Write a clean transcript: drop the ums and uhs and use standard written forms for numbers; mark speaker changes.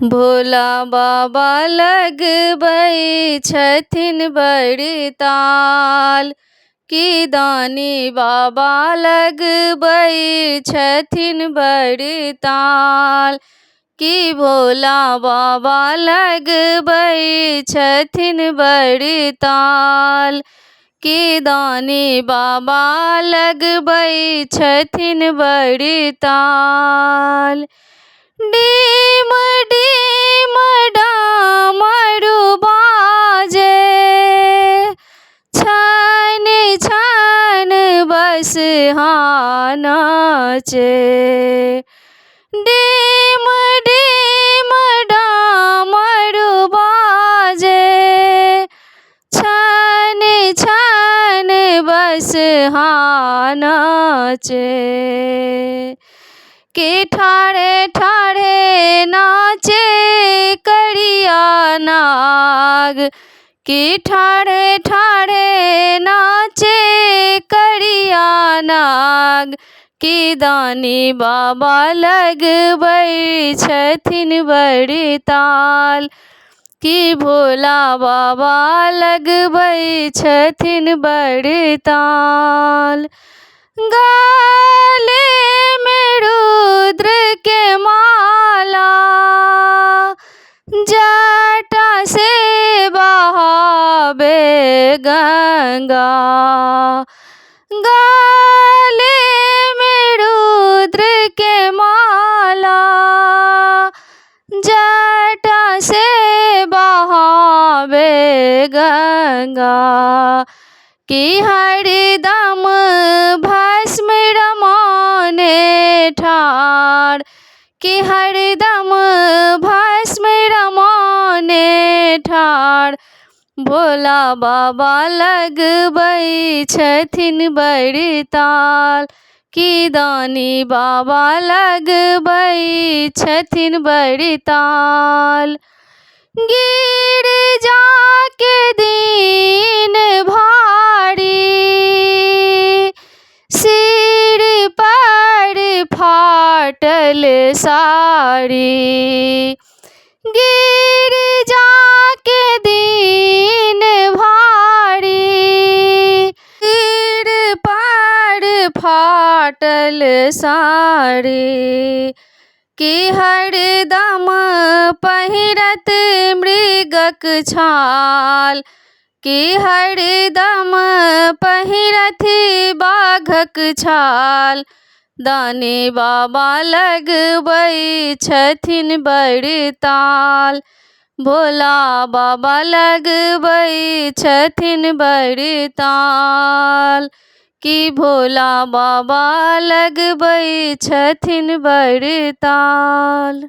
Speaker 1: भोला बाबा लगबै छथिन बड़ी ताल, कि दानी बाबा लगबै छथिन बड़ी ताल, कि भोला बाबा लगबै छथिन बड़ी ताल, कि दानी बाबा लगबै छथिन बड़ी ताल। डीम डीम डामरू बाजे, छन छन बसहा नाचे, डीम डीम डामरू बाजे, छन छन बसहा नाचे, कि ठाढ़े ठाढ़े नाचे करिया नाग, कि ठाढ़े ठाढ़े नाचे करिया नाग, कि दानी बाबा लगबै छथिन बड़ी ताल, कि भोला बाबा लगबै छथिन बड़ी ताल। गले में रुद्र के माला, जटा से बहावे गंगा, गले में रुद्र के माला, जटा से बहावे गंगा, कि हरदम भस्म रमाने ठाड़, कि हरदम भस्म रमाने ठाड़, भोला बाबा लगबै छथिन बड़ी ताल, कि दानी बाबा लगबै छथिन बड़ी ताल। गिरजा के दीन भारी, सिर पर फाटल साड़ी, गिरजा के दीन भारी, सिर पर फाटल साड़ी, कि हरदम पहिरत मृगक छाल, कि हरदम पहिरत बाघक छाल, दानी बाबा लगबै छथिन बड़ी ताल, भोला बाबा लगबै छथिन बड़ी ताल, कि भोला बाबा लगबै छथिन बड़ी ताल।